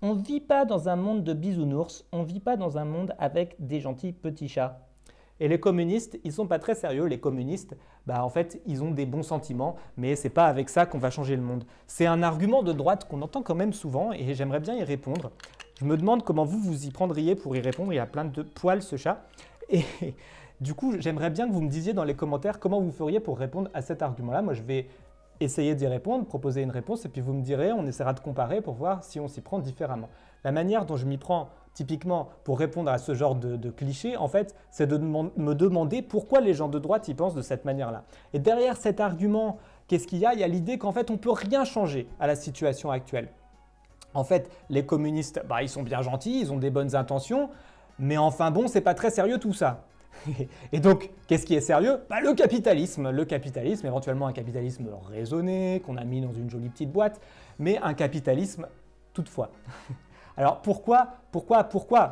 On ne vit pas dans un monde de bisounours, on ne vit pas dans un monde avec des gentils petits chats. Et les communistes, ils sont pas très sérieux. Les communistes, en fait, ils ont des bons sentiments, mais c'est pas avec ça qu'on va changer le monde. C'est un argument de droite qu'on entend quand même souvent et j'aimerais bien y répondre. Je me demande comment vous vous y prendriez pour y répondre. Il a plein de poils ce chat. Et du coup, j'aimerais bien que vous me disiez dans les commentaires comment vous feriez pour répondre à cet argument-là. Moi, je vais essayer d'y répondre, proposer une réponse, et puis vous me direz, on essaiera de comparer pour voir si on s'y prend différemment. La manière dont je m'y prends typiquement pour répondre à ce genre de cliché, en fait, c'est de me demander pourquoi les gens de droite y pensent de cette manière-là. Et derrière cet argument, qu'est-ce qu'il y a? Il y a l'idée qu'en fait, on ne peut rien changer à la situation actuelle. En fait, les communistes, ils sont bien gentils, ils ont des bonnes intentions, mais enfin bon, c'est pas très sérieux tout ça. Et donc, qu'est-ce qui est sérieux? Le capitalisme. Le capitalisme, éventuellement un capitalisme raisonné, qu'on a mis dans une jolie petite boîte, mais un capitalisme toutefois. Alors pourquoi?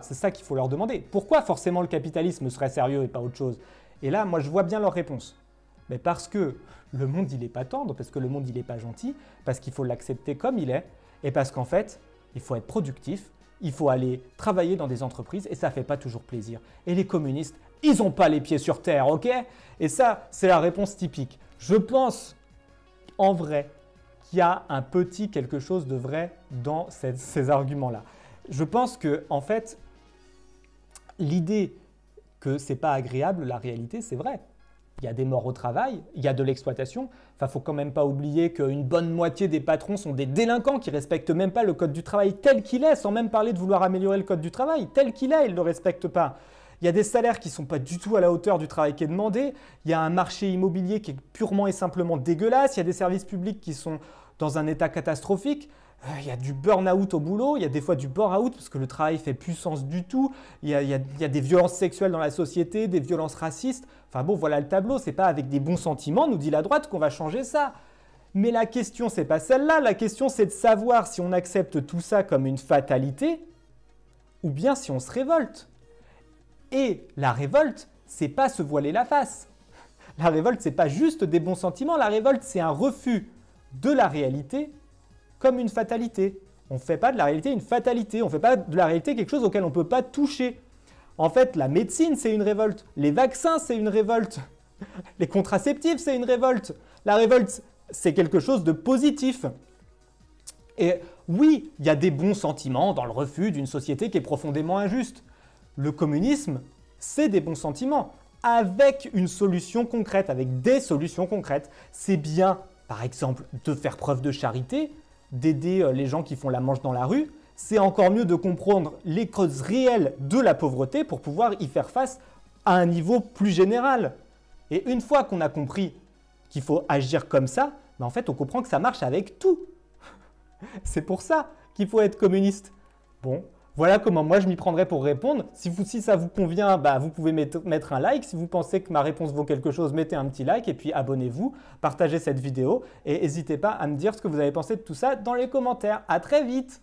C'est ça qu'il faut leur demander. Pourquoi forcément le capitalisme serait sérieux et pas autre chose? Et là, moi, je vois bien leur réponse. Mais parce que le monde, il n'est pas tendre, parce que le monde, il n'est pas gentil, parce qu'il faut l'accepter comme il est, et parce qu'en fait, il faut être productif, il faut aller travailler dans des entreprises, et ça ne fait pas toujours plaisir. Et les communistes, ils n'ont pas les pieds sur terre, ok? Et ça, c'est la réponse typique. Je pense, en vrai, qu'il y a un petit quelque chose de vrai dans ces arguments-là. Je pense que, en fait, l'idée que c'est pas agréable, la réalité, c'est vrai. Il y a des morts au travail, il y a de l'exploitation. Enfin, faut quand même pas oublier qu'une bonne moitié des patrons sont des délinquants qui respectent même pas le code du travail tel qu'il est, sans même parler de vouloir améliorer le code du travail. Tel qu'il est, ils ne le respectent pas. Il y a des salaires qui ne sont pas du tout à la hauteur du travail qui est demandé. Il y a un marché immobilier qui est purement et simplement dégueulasse. Il y a des services publics qui sont dans un état catastrophique. Il y a du burn-out au boulot, il y a des fois du bore-out parce que le travail fait plus sens du tout. Il y a des violences sexuelles dans la société, des violences racistes. Enfin bon, voilà le tableau. C'est pas avec des bons sentiments, nous dit la droite, qu'on va changer ça. Mais la question, c'est pas celle-là. La question, c'est de savoir si on accepte tout ça comme une fatalité ou bien si on se révolte. Et la révolte, c'est pas se voiler la face. La révolte, c'est pas juste des bons sentiments. La révolte, c'est un refus de la réalité comme une fatalité. On ne fait pas de la réalité une fatalité. On ne fait pas de la réalité quelque chose auquel on ne peut pas toucher. En fait, la médecine, c'est une révolte. Les vaccins, c'est une révolte. Les contraceptifs, c'est une révolte. La révolte, c'est quelque chose de positif. Et oui, il y a des bons sentiments dans le refus d'une société qui est profondément injuste. Le communisme, c'est des bons sentiments, avec une solution concrète, avec des solutions concrètes. C'est bien, par exemple, de faire preuve de charité, d'aider les gens qui font la manche dans la rue. C'est encore mieux de comprendre les causes réelles de la pauvreté pour pouvoir y faire face à un niveau plus général. Et une fois qu'on a compris qu'il faut agir comme ça, en fait, on comprend que ça marche avec tout. C'est pour ça qu'il faut être communiste. Bon, voilà comment moi je m'y prendrais pour répondre. Si ça vous convient, vous pouvez mettre un like. Si vous pensez que ma réponse vaut quelque chose, mettez un petit like et puis abonnez-vous, partagez cette vidéo et n'hésitez pas à me dire ce que vous avez pensé de tout ça dans les commentaires. À très vite!